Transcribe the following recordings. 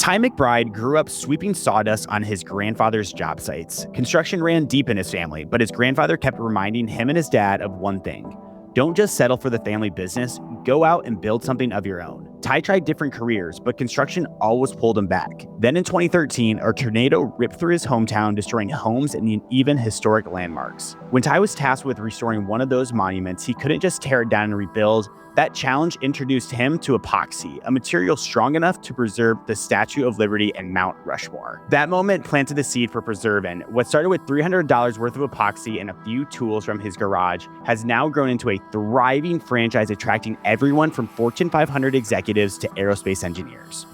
Ty McBride grew up sweeping sawdust on his grandfather's job sites. Construction ran deep in his family, but his grandfather kept reminding him and his dad of one thing. Don't just settle for the family business, go out and build something of your own. Ty tried different careers, but construction always pulled him back. Then in 2013, a tornado ripped through his hometown, destroying homes and even historic landmarks. When Ty was tasked with restoring one of those monuments, he couldn't just tear it down and rebuild. That challenge introduced him to epoxy, a material strong enough to preserve the Statue of Liberty and Mount Rushmore. That moment planted the seed for preserving. What started with $300 worth of epoxy and a few tools from his garage has now grown into a thriving franchise attracting everyone from Fortune 500 executives to aerospace engineers.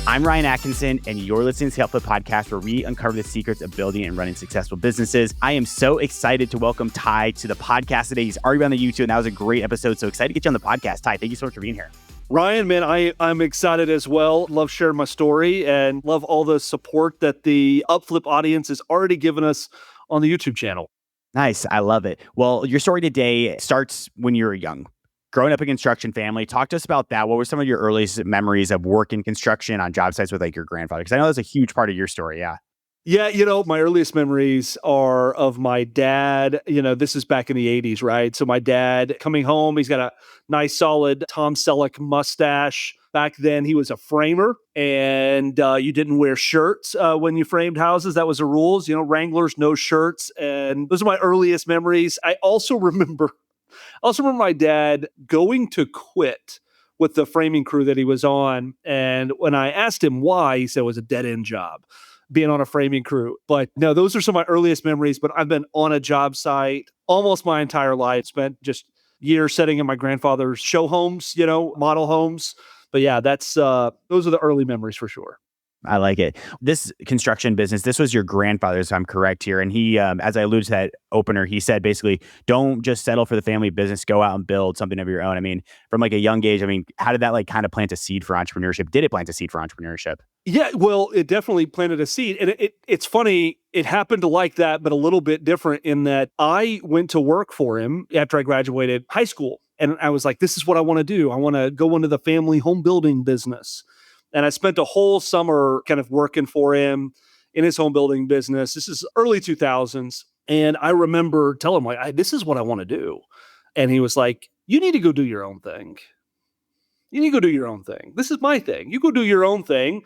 I'm Ryan Atkinson, and you're listening to the Scalable podcast, where we uncover the secrets of building and running successful businesses. I am so excited to welcome Ty to the podcast today. He's already on the YouTube, and that was a great episode. So excited to get you on the podcast. Ty, thank you so much for being here. Ryan, man, I'm excited as well. Love sharing my story and love all the support that the Upflip audience has already given us on the YouTube channel. Nice. I love it. Well, your story today starts when you were young. Growing up in a construction family, talk to us about that. What were some of your earliest memories of working construction on job sites with like your grandfather? Because I know that's a huge part of your story. Yeah. Yeah, my earliest memories are of my dad. This is back in the 80s, right? So my dad coming home, he's got a nice solid Tom Selleck mustache. Back then, he was a framer, and you didn't wear shirts when you framed houses. That was the rules. Wranglers, no shirts. And those are my earliest memories. I also remember my dad going to quit with the framing crew that he was on. And when I asked him why, he said it was a dead-end job, being on a framing crew. But no, those are some of my earliest memories. But I've been on a job site almost my entire life, spent just years setting in my grandfather's show homes, model homes. But yeah, those are the early memories for sure. I like it. This construction business, this was your grandfather's, if I'm correct here. And he, as I alluded to that opener, he said basically, don't just settle for the family business, go out and build something of your own. I mean, from like a young age, how did that like kind of plant a seed for entrepreneurship? Did it plant a seed for entrepreneurship? Yeah, well, it definitely planted a seed. And it's funny, it happened like that, but a little bit different in that I went to work for him after I graduated high school. And I was like, this is what I want to do. I want to go into the family home building business. And I spent a whole summer kind of working for him in his home building business. This is early 2000s. And I remember telling him, this is what I want to do. And he was like, you need to go do your own thing. You need to go do your own thing. This is my thing. You go do your own thing.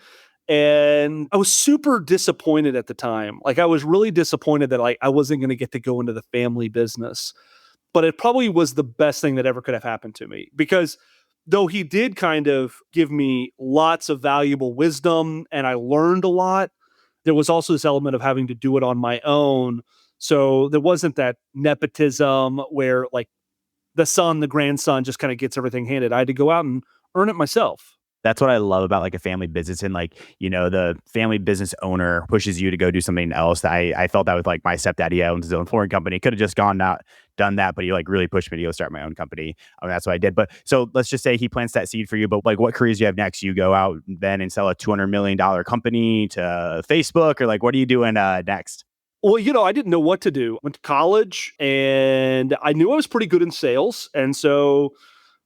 And I was super disappointed at the time. Like, I was really disappointed that I wasn't going to get to go into the family business. But it probably was the best thing that ever could have happened to me, because though he did kind of give me lots of valuable wisdom and I learned a lot, there was also this element of having to do it on my own. So there wasn't that nepotism where like the grandson just kind of gets everything handed. I had to go out and earn it myself. That's what I love about like a family business, and like, the family business owner pushes you to go do something else. I felt that with like my stepdad. He owns his own flooring company. Could have just done that, but he like really pushed me to go start my own company. That's what I did. But so let's just say he plants that seed for you, but like what careers do you have next? You go out then and sell a $200 million company to Facebook, or like, what are you doing next? Well, I didn't know what to do. Went to college and I knew I was pretty good in sales. And so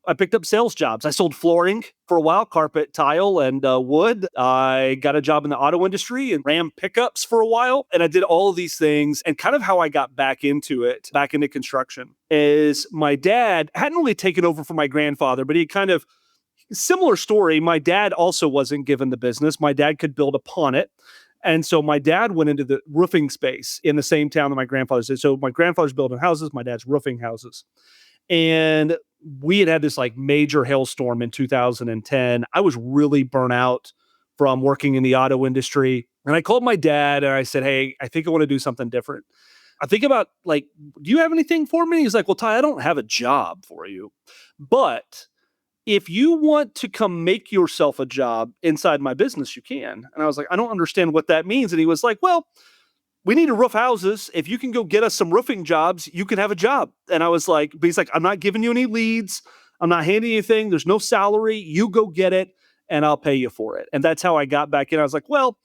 I picked up sales jobs. I sold flooring for a while, carpet, tile, and wood. I got a job in the auto industry and ran pickups for a while. And I did all of these things. And kind of how I got back into construction, is my dad hadn't really taken over from my grandfather, but he kind of, similar story. My dad also wasn't given the business. My dad could build upon it. And so my dad went into the roofing space in the same town that my grandfather did. So my grandfather's building houses, my dad's roofing houses. And we had this like major hailstorm in 2010. I was really burnt out from working in the auto industry. And I called my dad and I said, hey, I think I want to do something different. I think about like, do you have anything for me? He's like, well, Ty, I don't have a job for you, but if you want to come make yourself a job inside my business, you can. And I was like, I don't understand what that means. And he was like, well, we need to roof houses. If you can go get us some roofing jobs, you can have a job. And I was like, but he's like, I'm not giving you any leads. I'm not handing you anything. There's no salary. You go get it and I'll pay you for it. And that's how I got back in. I was like, well,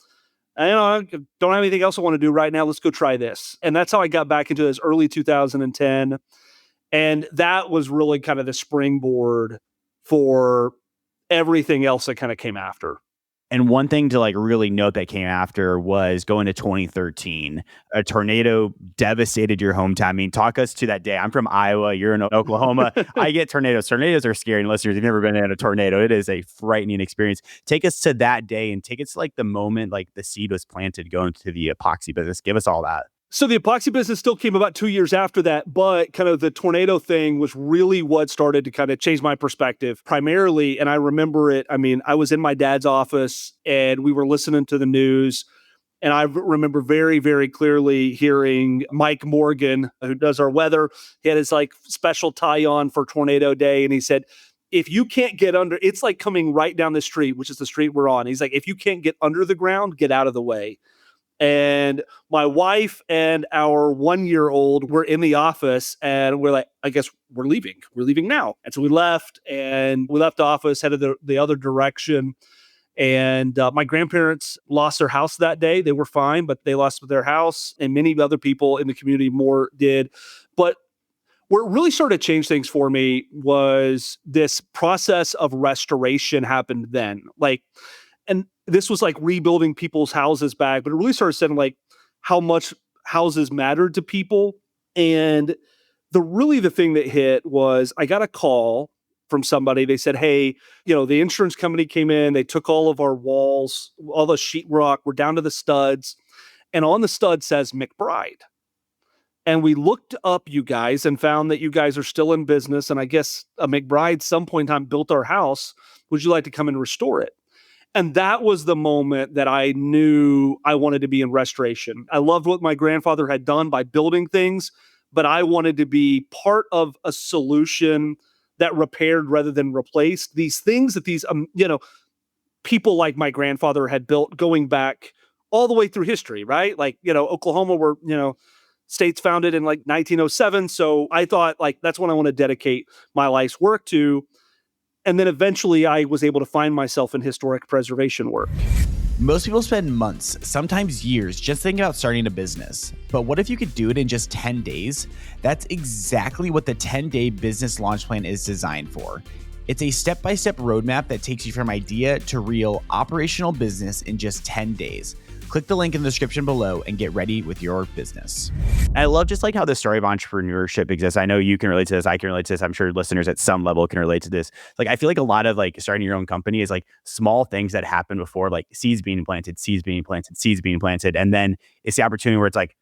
I don't have anything else I want to do right now. Let's go try this. And that's how I got back into this early 2010. And that was really kind of the springboard for everything else that kind of came after. And one thing to like really note that came after was going to 2013. A tornado devastated your hometown. I mean, talk us to that day. I'm from Iowa. You're in Oklahoma. I get tornadoes. Tornadoes are scary. And listeners, if you've never been in a tornado, it is a frightening experience. Take us to that day and take us to like the moment like the seed was planted going to the epoxy business. Give us all that. So the epoxy business still came about 2 years after that, but kind of the tornado thing was really what started to kind of change my perspective primarily. And I remember it. I mean, I was in my dad's office and we were listening to the news. And I remember very, very clearly hearing Mike Morgan, who does our weather. He had his like special tie on for tornado day. And he said, if you can't get under, it's like coming right down the street, which is the street we're on. He's like, if you can't get under the ground, get out of the way. And my wife and our 1-year-old were in the office and we're like, I guess we're leaving. We're leaving now. And so we left the office, headed the other direction. And my grandparents lost their house that day. They were fine, but they lost their house, and many other people in the community more did. But what really started to change things for me was this process of restoration happened then. Like, and this was like rebuilding people's houses back, but it really started saying like how much houses mattered to people. And the thing that hit was I got a call from somebody. They said, hey, the insurance company came in, they took all of our walls, all the sheetrock, we're down to the studs. And on the stud says McBride. And we looked up you guys and found that you guys are still in business. And I guess a McBride some point in time built our house. Would you like to come and restore it? And that was the moment that I knew I wanted to be in restoration. I loved what my grandfather had done by building things, but I wanted to be part of a solution that repaired rather than replaced these things that these, people like my grandfather had built going back all the way through history, right? Like, Oklahoma were, states founded in like 1907. So I thought like, that's what I want to dedicate my life's work to. And then eventually I was able to find myself in historic preservation work. Most people spend months, sometimes years, just thinking about starting a business. But what if you could do it in just 10 days? That's exactly what the 10-day business launch plan is designed for. It's a step-by-step roadmap that takes you from idea to real operational business in just 10 days. Click the link in the description below and get ready with your business. I love just like how the story of entrepreneurship exists. I know you can relate to this. I can relate to this. I'm sure listeners at some level can relate to this. Like, I feel like a lot of like starting your own company is like small things that happen before, like seeds being planted, seeds being planted, seeds being planted. And then it's the opportunity where it's like,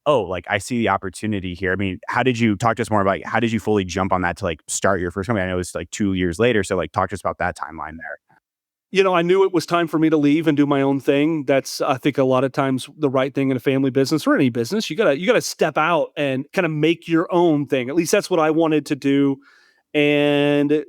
oh, like I see the opportunity here. I mean, how did you talk to us more about how did you fully jump on that to like start your first company? I know it's like 2 years later. So like talk to us about that timeline there. I knew it was time for me to leave and do my own thing. That's, I think, a lot of times the right thing in a family business or any business. You gotta step out and kind of make your own thing. At least that's what I wanted to do. And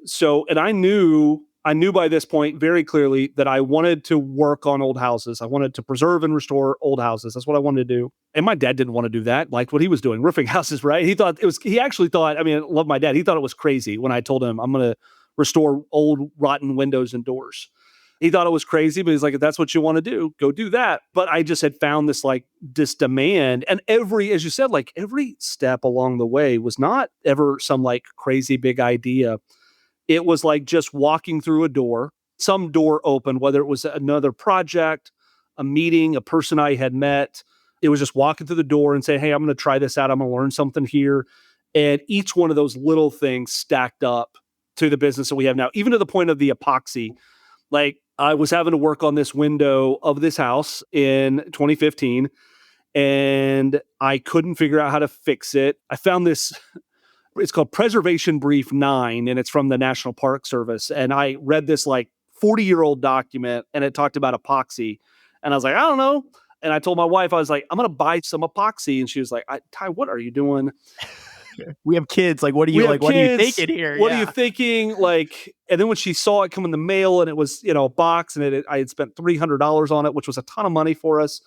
I knew by this point very clearly that I wanted to work on old houses. I wanted to preserve and restore old houses. That's what I wanted to do. And my dad didn't want to do that, like what he was doing, roofing houses, right? He actually thought, I mean, I love my dad. He thought it was crazy when I told him I'm going to restore old rotten windows and doors. He thought it was crazy, but he's like, if that's what you want to do, go do that. But I just had found this demand. And as you said, like every step along the way was not ever some like crazy big idea. It was like just walking through a door, some door opened, whether it was another project, a meeting, a person I had met. It was just walking through the door and saying, hey, I'm going to try this out. I'm going to learn something here. And each one of those little things stacked up to the business that we have now, even to the point of the epoxy. Like I was having to work on this window of this house in 2015 and I couldn't figure out how to fix it. I found this, it's called Preservation Brief 9 and it's from the National Park Service. And I read this like 40-year-old document and it talked about epoxy. And I was like, I don't know. And I told my wife, I was like, I'm going to buy some epoxy. And she was like, Ty, what are you doing? We have kids. Like, what are you thinking here? What are you thinking? Like, and then when she saw it come in the mail and it was, a box and I had spent $300 on it, which was a ton of money for us.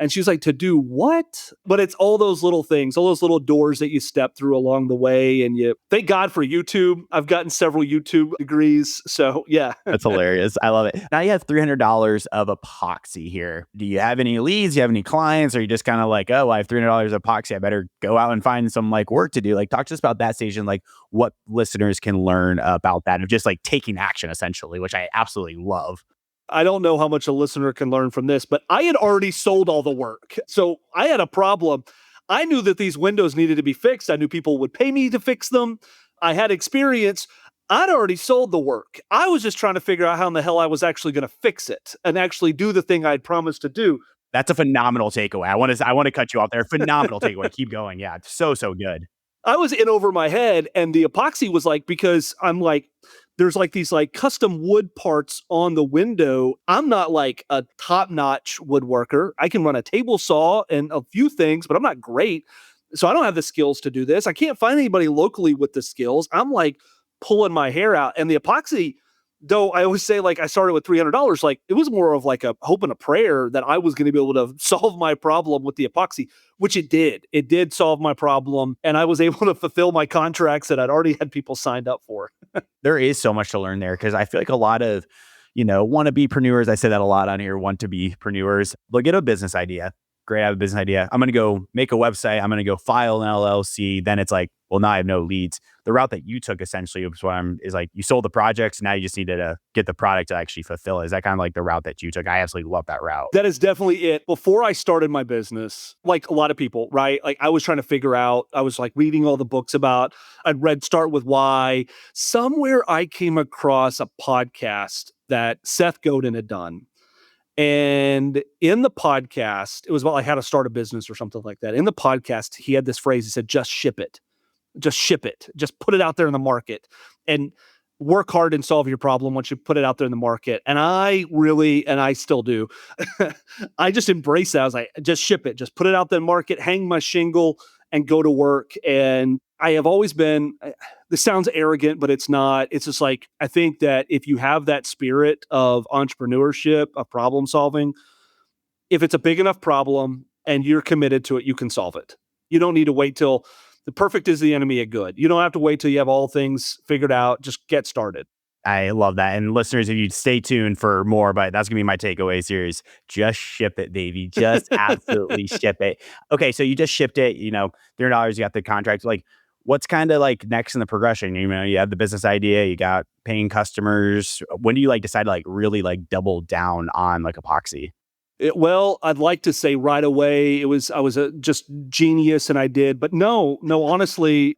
And she was like, to do what? But it's all those little things, all those little doors that you step through along the way. And thank God for YouTube. I've gotten several YouTube degrees. So yeah. That's hilarious. I love it. Now you have $300 of epoxy here. Do you have any leads? Do you have any clients? Or are you just kind of like, oh, I have $300 of epoxy. I better go out and find some like work to do. Like talk to us about that stage and like what listeners can learn about that of just like taking action essentially, which I absolutely love. I don't know how much a listener can learn from this, but I had already sold all the work. So I had a problem. I knew that these windows needed to be fixed. I knew people would pay me to fix them. I had experience. I'd already sold the work. I was just trying to figure out how in the hell I was actually going to fix it and actually do the thing I'd promised to do. That's a phenomenal takeaway. I want to cut you off there. Phenomenal takeaway. Keep going. Yeah, it's so good. I was in over my head, and the epoxy was like, because I'm like, there's like these like custom wood parts on the window. I'm not like a top-notch woodworker. I can run a table saw and a few things, but I'm not great. So I don't have the skills to do this. I can't find anybody locally with the skills. I'm like pulling my hair out. And the epoxy, though I always say like I started with $300, like it was more of like a hope and a prayer that I was going to be able to solve my problem with the epoxy, which it did. It did solve my problem. And I was able to fulfill my contracts that I'd already had people signed up for. There is so much to learn there because I feel like a lot of, want-to-be-preneurs, I say that a lot on here, want-to-be-preneurs. They'll get a business idea. Great, I have a business idea. I'm going to go make a website. I'm going to go file an LLC. Then it's like, well, now I have no leads. The route that you took essentially is like you sold the projects. Now you just needed to get the product to actually fulfill it. Is that kind of like the route that you took? I absolutely love that route. That is definitely it. Before I started my business, like a lot of people, right? Like I was trying to figure out, I was like reading all the books about, I'd read Start With Why. Somewhere I came across a podcast that Seth Godin had done. And in the podcast, it was about like how to start a business or something like that. In the podcast, he had this phrase. He said, just ship it. Just ship it. Just put it out there in the market and work hard and solve your problem once you put it out there in the market. And I still do. I just embrace that. I was like, just ship it. Just put it out there in the market, hang my shingle and go to work. And I have always been, this sounds arrogant, but it's not. It's just like, I think that if you have that spirit of entrepreneurship, of problem solving, if it's a big enough problem and you're committed to it, you can solve it. You don't need to wait till the perfect is the enemy of good. You don't have to wait till you have all things figured out. Just get started. I love that. And listeners, if you stay tuned for more, but that's going to be my takeaway series. Just ship it, baby. Just absolutely ship it. Okay. So you just shipped it, $300, you got the contract. Like, what's kind of like next in the progression? You have the business idea, you got paying customers. When do you like decide to like really like double down on like epoxy? Well, I'd like to say right away I was just genius and I did, but no, honestly,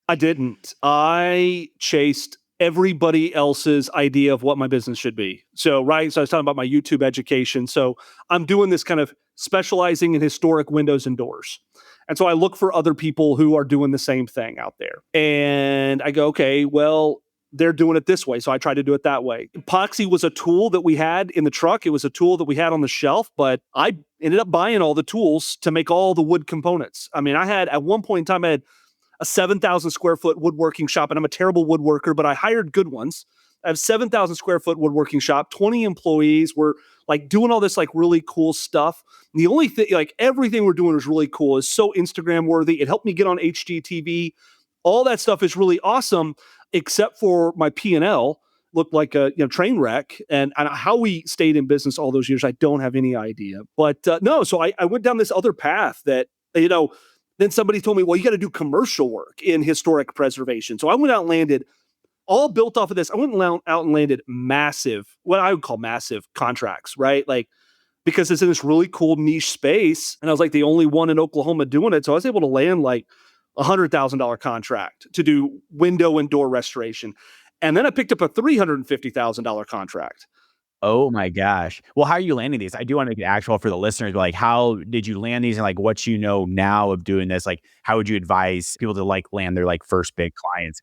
I didn't. I chased everybody else's idea of what my business should be. So I was talking about my YouTube education. So I'm doing this kind of specializing in historic windows and doors. And so I look for other people who are doing the same thing out there. And I go, okay, well, they're doing it this way. So I try to do it that way. Epoxy was a tool that we had in the truck. It was a tool that we had on the shelf, but I ended up buying all the tools to make all the wood components. I mean, at one point in time, I had a 7,000 square foot woodworking shop, and I'm a terrible woodworker, but I hired good ones. I have 7,000 square foot woodworking shop, 20 employees. We're like doing all this like really cool stuff. And the only thing, like everything we're doing is really cool. It's so Instagram worthy. It helped me get on HGTV. All that stuff is really awesome, except for my P&L looked like a train wreck. And how we stayed in business all those years, I don't have any idea. But no, so I went down this other path that, then somebody told me, well, you got to do commercial work in historic preservation. So I went out and landed, all built off of this. I went out and landed massive, what I would call massive contracts, right? Like, because it's in this really cool niche space. And I was like the only one in Oklahoma doing it. So I was able to land like $100,000 contract to do window and door restoration. And then I picked up a $350,000 contract. Oh my gosh. Well, how are you landing these? I do want to get actual for the listeners, but like, how did you land these and like what you know now of doing this? Like, how would you advise people to like land their like first big clients?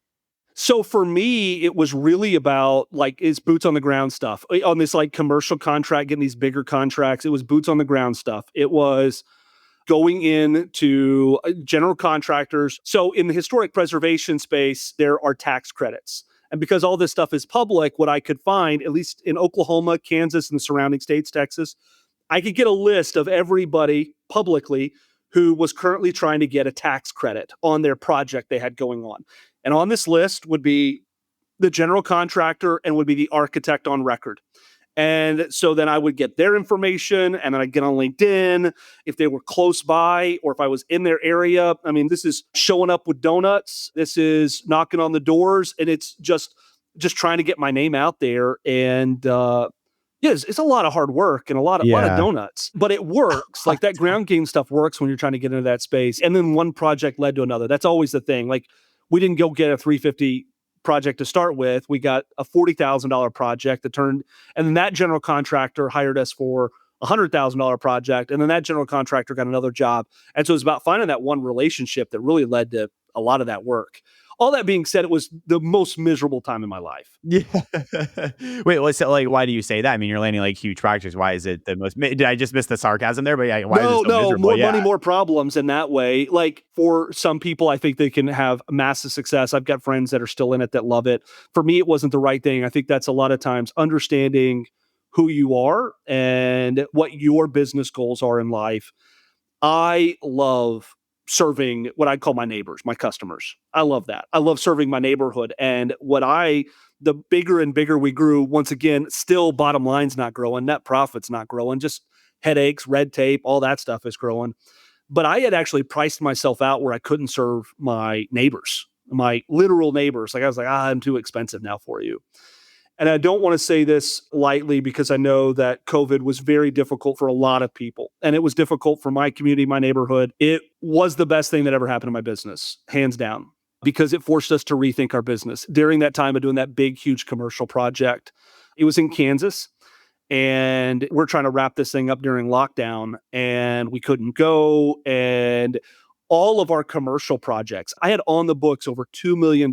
So for me, it was really about like, it's boots on the ground stuff on this like commercial contract, getting these bigger contracts. It was boots on the ground stuff. It was going into general contractors. So in the historic preservation space, there are tax credits. And because all this stuff is public, what I could find, at least in Oklahoma, Kansas, and the surrounding states, Texas, I could get a list of everybody publicly who was currently trying to get a tax credit on their project they had going on. And on this list would be the general contractor and would be the architect on record. And so then I would get their information and then I'd get on LinkedIn if they were close by or if I was in their area. I mean, this is showing up with donuts. This is knocking on the doors and it's just trying to get my name out there. And Yes, it's a lot of hard work and a lot of donuts, but it works. Like that ground game stuff works when you're trying to get into that space. And then one project led to another. That's always the thing. Like we didn't go get a 350 project to start with. We got a $40,000 project that turned, and then that general contractor hired us for a $100,000 project. And then that general contractor got another job. And so it was about finding that one relationship that really led to a lot of that work. All that being said, it was the most miserable time in my life. Yeah. Wait, well, so like, why do you say that? I mean, you're landing like huge projects. Why is it the most? Did I just miss the sarcasm there? But yeah, why is it so miserable? More money, more problems in that way. Like for some people, I think they can have massive success. I've got friends that are still in it that love it. For me, it wasn't the right thing. I think that's a lot of times understanding who you are and what your business goals are in life. I love serving what I call my neighbors, my customers. I love that. I love serving my neighborhood. And the bigger and bigger we grew, once again, still bottom line's not growing, net profit's not growing, just headaches, red tape, all that stuff is growing. But I had actually priced myself out where I couldn't serve my neighbors, my literal neighbors. Like I was like, I'm too expensive now for you. And I don't want to say this lightly because I know that COVID was very difficult for a lot of people. And it was difficult for my community, my neighborhood. It was the best thing that ever happened to my business, hands down, because it forced us to rethink our business. During that time of doing that big, huge commercial project, it was in Kansas. And we're trying to wrap this thing up during lockdown and we couldn't go. And all of our commercial projects, I had on the books over $2 million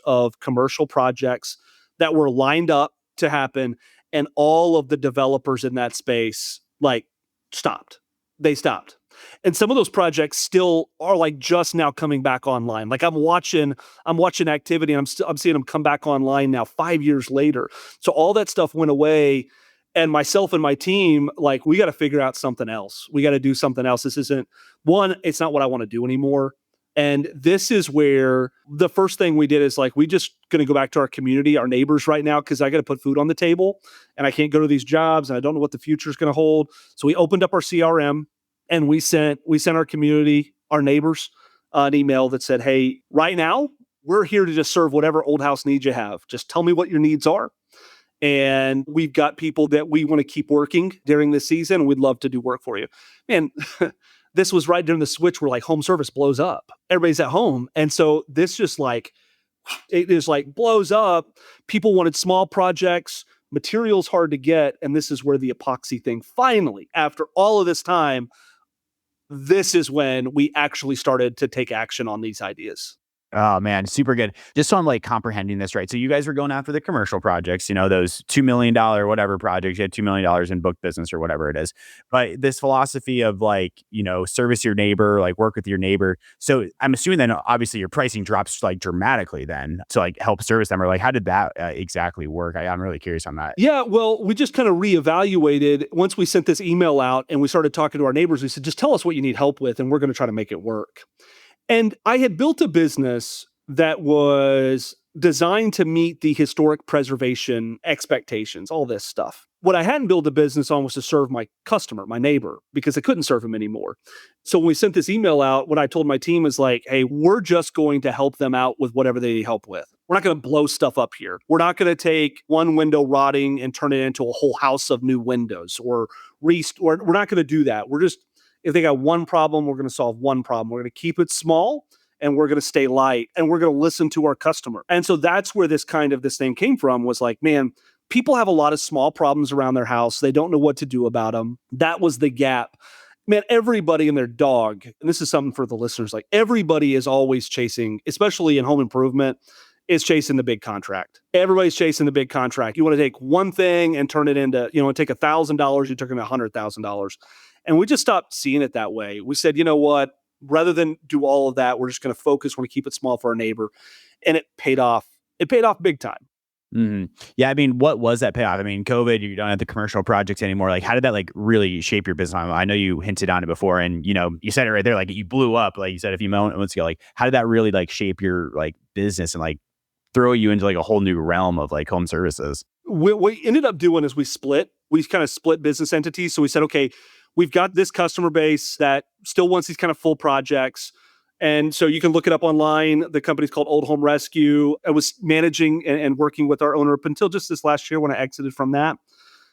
of commercial projects that were lined up to happen, and all of the developers in that space stopped. They stopped. And some of those projects still are like just now coming back online. Like I'm watching activity and I'm seeing them come back online now 5 years later. So all that stuff went away, and myself and my team, like, we got to figure out something else. We got to do something else. This isn't it's not what I want to do anymore. And this is where the first thing we did is like, we just going to go back to our community, our neighbors right now, because I got to put food on the table and I can't go to these jobs and I don't know what the future is going to hold. So we opened up our CRM and we sent our community, our neighbors, an email that said, hey, right now we're here to just serve whatever old house needs you have. Just tell me what your needs are. And we've got people that we want to keep working during this season. And we'd love to do work for you. Man, this was right during the switch where like home service blows up. Everybody's at home. And so this just it is like blows up. People wanted small projects, materials hard to get. And this is where the epoxy thing finally, after all of this time, this is when we actually started to take action on these ideas. Oh man, super good. Just so I'm like comprehending this right. So you guys were going after the commercial projects, those $2 million whatever projects. You had $2 million in book business or whatever it is. But this philosophy of service your neighbor, like work with your neighbor. So I'm assuming then obviously your pricing drops like dramatically then to like help service them, or like how did that exactly work? I'm really curious on that. Yeah, well, we just kind of reevaluated once we sent this email out and we started talking to our neighbors. We said, just tell us what you need help with and we're going to try to make it work. And I had built a business that was designed to meet the historic preservation expectations, all this stuff. What I hadn't built a business on was to serve my customer, my neighbor, because I couldn't serve him anymore. So when we sent this email out, what I told my team is like, hey, we're just going to help them out with whatever they need help with. We're not going to blow stuff up here. We're not going to take one window rotting and turn it into a whole house of new windows or we're not going to do that. If they got one problem, we're going to solve one problem. We're going to keep it small and we're going to stay light and we're going to listen to our customer. And so that's where this thing came from, was like, man, people have a lot of small problems around their house. They don't know what to do about them. That was the gap. Man, everybody and their dog, and this is something for the listeners, like everybody is always chasing, especially in home improvement, is chasing the big contract. Everybody's chasing the big contract. You want to take one thing and turn it into, take $1,000, you took it $100,000. And we just stopped seeing it that way. We said, you know what, rather than do all of that, we're just going to focus, we're going to keep it small for our neighbor. And it paid off. It paid off big time. Mm-hmm. Yeah. I mean, what was that payoff? I mean, COVID, you don't have the commercial projects anymore. Like, how did that like really shape your business? I know you hinted on it before and, you said it right there, like you blew up, like you said a few moments ago, like how did that really like shape your like business and like throw you into like a whole new realm of like home services? What we ended up doing is we kind of split business entities. So we said, okay, we've got this customer base that still wants these kind of full projects. And so you can look it up online. The company's called Old Home Rescue. I was managing and working with our owner up until just this last year when I exited from that.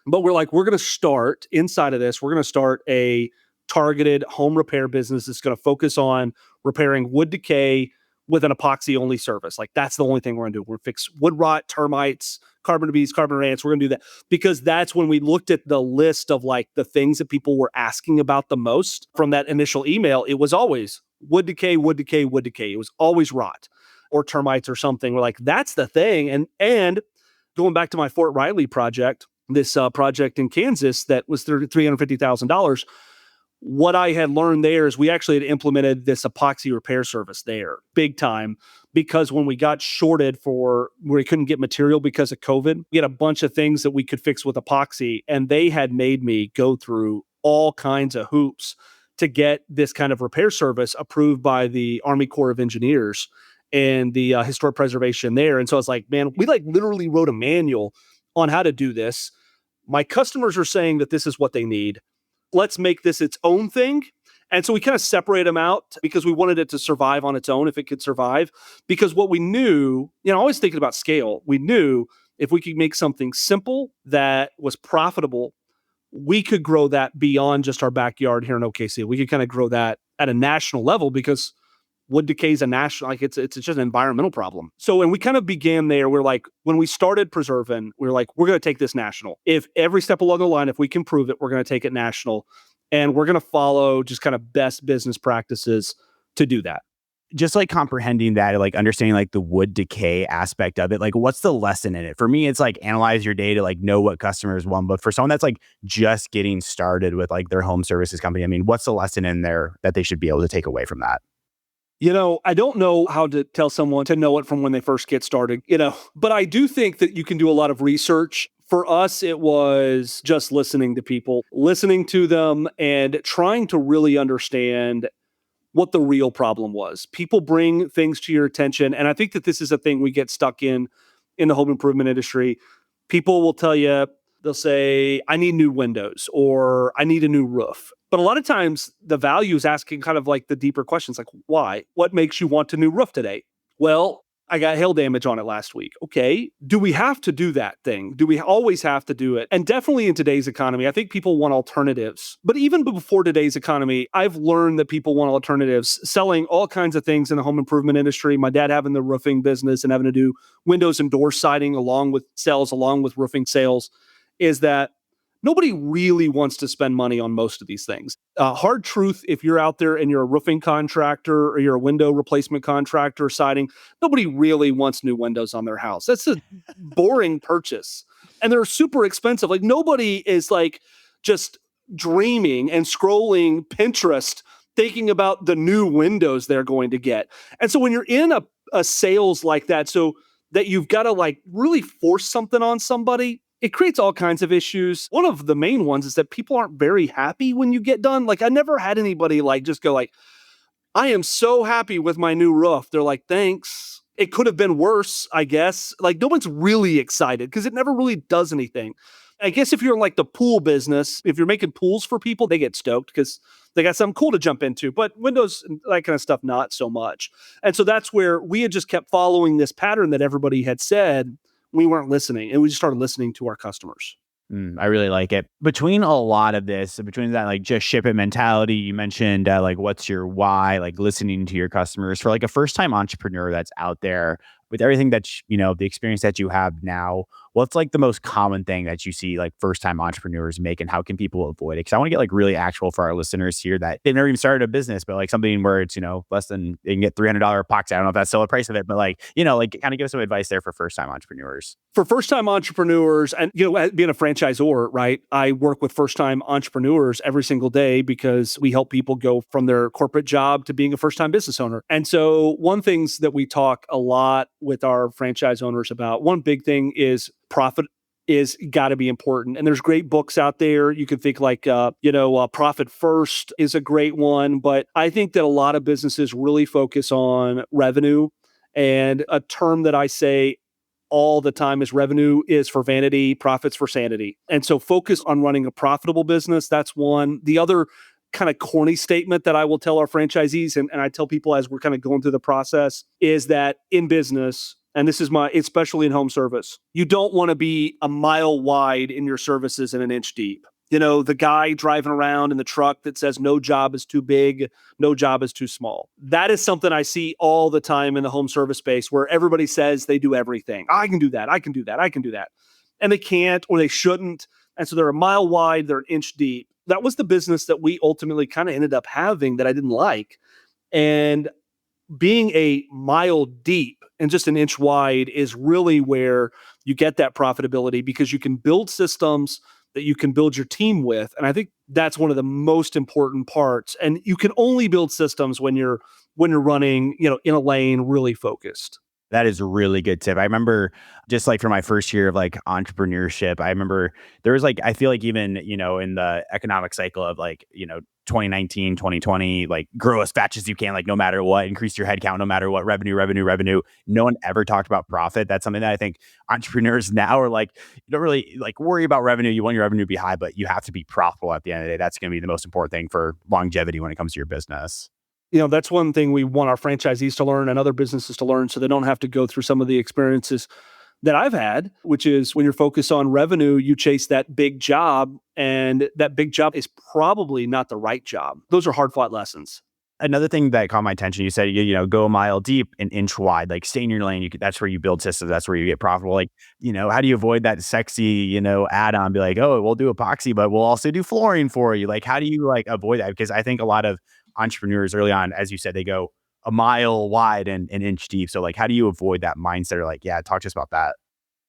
But we're like, we're going to start inside of this. We're going to start a targeted home repair business that's going to focus on repairing wood decay with an epoxy only service. Like that's the only thing we're going to do. We're going to fix wood rot, termites, carbon abuse, carbon ants. We're going to do that because that's when we looked at the list of like the things that people were asking about the most from that initial email. It was always wood decay, wood decay, wood decay. It was always rot or termites or something. We're like, that's the thing. And going back to my Fort Riley project, this project in Kansas that was $350,000. What I had learned there is we actually had implemented this epoxy repair service there big time because when we got shorted for where we couldn't get material because of COVID, we had a bunch of things that we could fix with epoxy. And they had made me go through all kinds of hoops to get this kind of repair service approved by the Army Corps of Engineers and the historic preservation there. And so I was like, man, we like literally wrote a manual on how to do this. My customers are saying that this is what they need. Let's make this its own thing. And so we kind of separate them out because we wanted it to survive on its own if it could survive. Because what we knew, always thinking about scale, we knew if we could make something simple that was profitable, we could grow that beyond just our backyard here in OKC. We could kind of grow that at a national level because wood decay is a national, like it's just an environmental problem. So when we kind of began there, we're like, when we started preserving, we're like, we're going to take this national. If every step along the line, if we can prove it, we're going to take it national. And we're going to follow just kind of best business practices to do that. Just like comprehending that, like understanding like the wood decay aspect of it, like what's the lesson in it? For me, it's like analyze your data, like know what customers want. But for someone that's like just getting started with like their home services company, I mean, what's the lesson in there that they should be able to take away from that? I don't know how to tell someone to know it from when they first get started, but I do think that you can do a lot of research. For us, it was just listening to people, listening to them and trying to really understand what the real problem was. People bring things to your attention. And I think that this is a thing we get stuck in the home improvement industry. People will tell you, they'll say, I need new windows or I need a new roof. But a lot of times the value is asking kind of like the deeper questions, like why? What makes you want a new roof today? Well, I got hail damage on it last week. Okay. Do we have to do that thing? Do we always have to do it? And definitely in today's economy, I think people want alternatives. But even before today's economy, I've learned that people want alternatives, selling all kinds of things in the home improvement industry. My dad having the roofing business and having to do windows and door siding along with roofing sales, is that nobody really wants to spend money on most of these things. Hard truth, if you're out there and you're a roofing contractor or you're a window replacement contractor or siding, nobody really wants new windows on their house. That's a boring purchase. And they're super expensive. Like nobody is like just dreaming and scrolling Pinterest thinking about the new windows they're going to get. And so when you're in a sales like that, so that you've got to like really force something on somebody, it creates all kinds of issues. One of the main ones is that people aren't very happy when you get done. Like I never had anybody like just go like, I am so happy with my new roof. They're like, thanks. It could have been worse, I guess. Like no one's really excited because it never really does anything. I guess if you're in like the pool business, if you're making pools for people, they get stoked because they got something cool to jump into. But windows, that kind of stuff, not so much. And so that's where we had just kept following this pattern that everybody had said. We weren't listening, and we just started listening to our customers. I really like it. Between a lot of this, between that, like just ship it mentality, you mentioned like what's your why, like listening to your customers for like a first time entrepreneur that's out there with everything that, the experience that you have now, what's like the most common thing that you see like first time entrepreneurs make and how can people avoid it? Because I want to get like really actual for our listeners here that they've never even started a business, but like something where it's, less than they can get $300 epoxy. I don't know if that's still the price of it, but like, like kind of give some advice there for first time entrepreneurs. For first time entrepreneurs and, being a franchisor, right? I work with first time entrepreneurs every single day because we help people go from their corporate job to being a first time business owner. And so one things that we talk a lot with our franchise owners about, one big thing is profit is got to be important. And there's great books out there. You can think like, Profit First is a great one. But I think that a lot of businesses really focus on revenue. And a term that I say all the time is revenue is for vanity, profits for sanity. And so focus on running a profitable business. That's one. The other kind of corny statement that I will tell our franchisees and I tell people as we're kind of going through the process is that in business, And this is especially in home service. You don't want to be a mile wide in your services and an inch deep. The guy driving around in the truck that says no job is too big, no job is too small. That is something I see all the time in the home service space where everybody says they do everything. I can do that. I can do that. I can do that. And they can't or they shouldn't. And so they're a mile wide, they're an inch deep. That was the business that we ultimately kind of ended up having that I didn't like. And being a mile deep and just an inch wide is really where you get that profitability because you can build systems that you can build your team with. And I think that's one of the most important parts. And you can only build systems when you're running, in a lane really focused. That is a really good tip. I remember just like for my first year of like entrepreneurship, I remember there was like, I feel like even, in the economic cycle of like, 2019, 2020, like grow as fast as you can, like no matter what, increase your headcount, no matter what, revenue. No one ever talked about profit. That's something that I think entrepreneurs now are like, you don't really like worry about revenue. You want your revenue to be high, but you have to be profitable at the end of the day. That's going to be the most important thing for longevity when it comes to your business. That's one thing we want our franchisees to learn and other businesses to learn so they don't have to go through some of the experiences that I've had, which is when you're focused on revenue, you chase that big job, and that big job is probably not the right job. Those are hard-fought lessons. Another thing that caught my attention, you said, go a mile deep, an inch wide, like stay in your lane. That's where you build systems. That's where you get profitable. Like, how do you avoid that sexy, add-on? Be like, oh, we'll do epoxy, but we'll also do flooring for you. Like, how do you like avoid that? Because I think a lot of entrepreneurs early on, as you said, they go a mile wide and an inch deep. So like, how do you avoid that mindset? Or like, yeah, talk to us about that.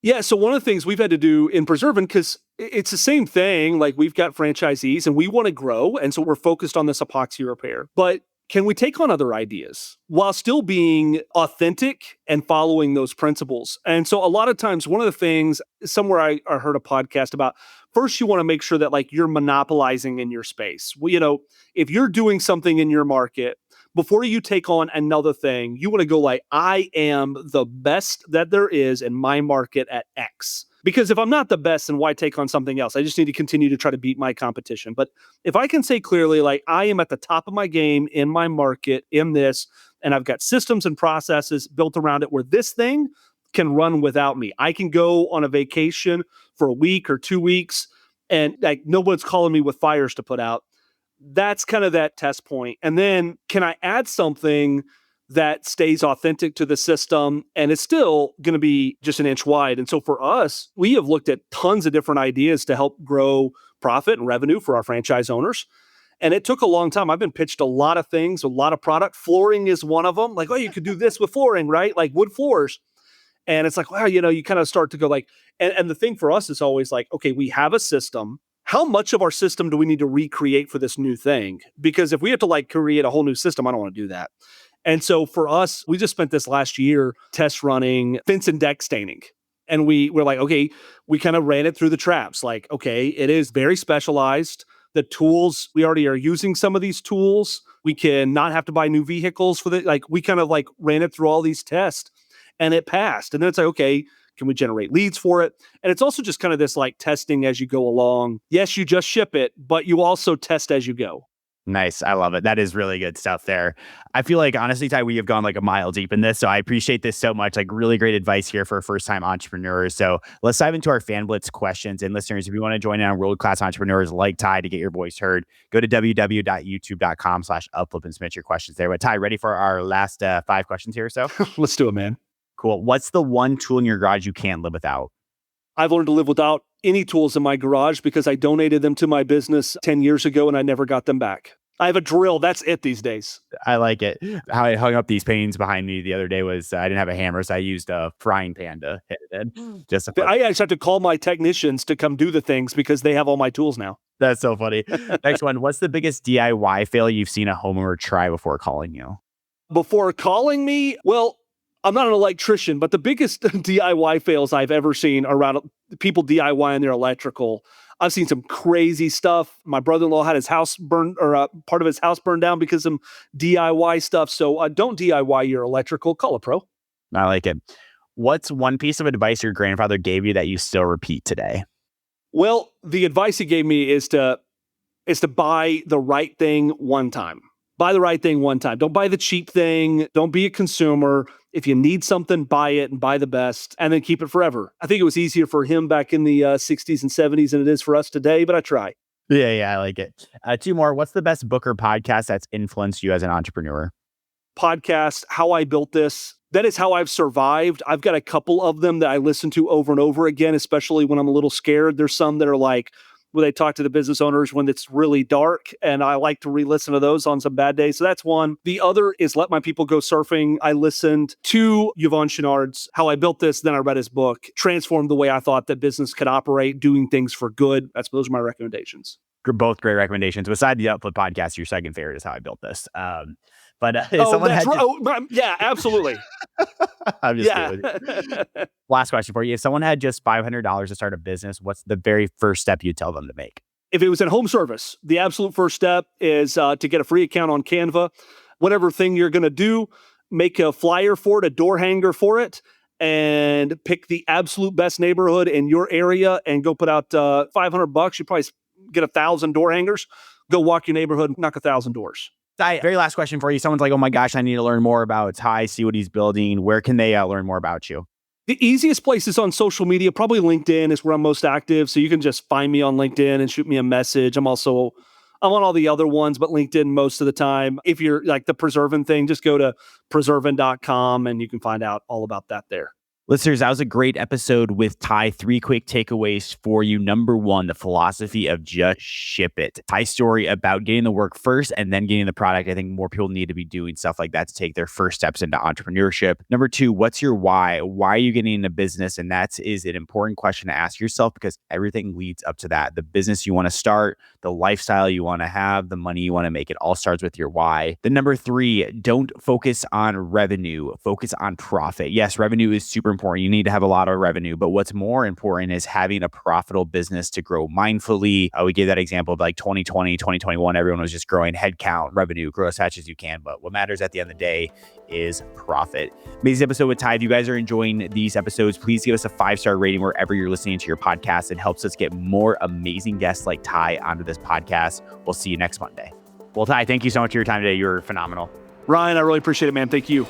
Yeah. So one of the things we've had to do in preserving, because it's the same thing, like we've got franchisees and we want to grow. And so we're focused on this epoxy repair, but can we take on other ideas while still being authentic and following those principles? And so a lot of times, one of the things somewhere I heard a podcast about, first, you want to make sure that like you're monopolizing in your space. Well, if you're doing something in your market, before you take on another thing, you want to go like, I am the best that there is in my market at X. Because if I'm not the best, then why take on something else? I just need to continue to try to beat my competition. But if I can say clearly, like, I am at the top of my game in my market in this, and I've got systems and processes built around it where this thing can run without me. I can go on a vacation for a week or 2 weeks and like nobody's calling me with fires to put out. That's kind of that test point. And then can I add something that stays authentic to the system and it's still going to be just an inch wide? And so for us, we have looked at tons of different ideas to help grow profit and revenue for our franchise owners. And it took a long time. I've been pitched a lot of things, a lot of product. Flooring is one of them. Like, oh, you could do this with flooring, right? Like wood floors. And it's like, wow, you kind of start to go like, and the thing for us is always like, okay, we have a system. How much of our system do we need to recreate for this new thing? Because if we have to like create a whole new system, I don't want to do that. And so for us, we just spent this last year test running fence and deck staining. And we're like, okay, we kind of ran it through the traps. Like, okay, it is very specialized. The tools, we already are using some of these tools. We can not have to buy new vehicles for the, like, we kind of like ran it through all these tests and it passed. And then it's like, okay, can we generate leads for it? And it's also just kind of this like testing as you go along. Yes, you just ship it, but you also test as you go. Nice. I love it. That is really good stuff there. I feel like, honestly, Ty, we have gone like a mile deep in this. So I appreciate this so much. Like really great advice here for first-time entrepreneurs. So let's dive into our Fan Blitz questions. And listeners, if you want to join in on world-class entrepreneurs like Ty to get your voice heard, go to www.youtube.com/upflip and submit your questions there. But Ty, ready for our last 5 questions here or so? Let's do it, man. Cool. What's the one tool in your garage you can't live without? I've learned to live without any tools in my garage because I donated them to my business 10 years ago and I never got them back. I have a drill. That's it these days. I like it. How I hung up these paintings behind me the other day was I didn't have a hammer, so I used a frying pan to hit it in. I actually have to call my technicians to come do the things because they have all my tools now. That's so funny. Next one. What's the biggest DIY fail you've seen a homeowner try before calling you? Before calling me? Well, I'm not an electrician, but the biggest DIY fails I've ever seen around people DIYing their electrical. I've seen some crazy stuff. My brother-in-law had his house burned, or part of his house burned down because of some DIY stuff. So don't DIY your electrical. Call a pro. I like it. What's one piece of advice your grandfather gave you that you still repeat today? Well, the advice he gave me is to buy the right thing one time. Buy the right thing one time. Don't buy the cheap thing. Don't be a consumer. If you need something, buy it and buy the best and then keep it forever. I think it was easier for him back in the 60s and 70s than it is for us today, but I try. Yeah, I like it. Two more. What's the best book or podcast that's influenced you as an entrepreneur? Podcast, How I Built This. That is how I've survived. I've got a couple of them that I listen to over and over again, especially when I'm a little scared. There's some that are like, where they talk to the business owners when it's really dark, and I like to re-listen to those on some bad days. So that's one. The other is Let My People Go Surfing. I listened to Yvon Chouinard's How I Built This, then I read his book, transformed the way I thought that business could operate, doing things for good. Those are my recommendations. Both great recommendations. Beside the Upflip podcast, your second favorite is How I Built This. Yeah, absolutely. I'm just kidding with you. Last question for you. If someone had just $500 to start a business, what's the very first step you'd tell them to make? If it was in home service, the absolute first step is to get a free account on Canva. Whatever thing you're going to do, make a flyer for it, a door hanger for it, and pick the absolute best neighborhood in your area and go put out $500. You probably get 1,000 door hangers. Go walk your neighborhood, knock 1,000 doors. Very last question for you. Someone's like, oh my gosh, I need to learn more about Ty, see what he's building. Where can they learn more about you? The easiest place is on social media. Probably LinkedIn is where I'm most active. So you can just find me on LinkedIn and shoot me a message. I'm on all the other ones, but LinkedIn most of the time. If you're like the Preservin thing, just go to preservin.com and you can find out all about that there. Listeners, that was a great episode with Ty. 3 quick takeaways for you. Number 1, the philosophy of just ship it. Ty's story about getting the work first and then getting the product. I think more people need to be doing stuff like that to take their first steps into entrepreneurship. Number 2, what's your why? Why are you getting into business? And that is an important question to ask yourself because everything leads up to that. The business you want to start, the lifestyle you want to have, the money you want to make, it all starts with your why. Then number 3, don't focus on revenue. Focus on profit. Yes, revenue is super important. You need to have a lot of revenue, but what's more important is having a profitable business to grow mindfully. We gave that example of like 2020, 2021, everyone was just growing headcount, revenue, grow as fast as you can. But what matters at the end of the day is profit. Amazing episode with Ty. If you guys are enjoying these episodes, please give us a 5-star rating wherever you're listening to your podcast. It helps us get more amazing guests like Ty onto this podcast. We'll see you next Monday. Well, Ty, thank you so much for your time today. You're phenomenal. Ryan, I really appreciate it, man. Thank you.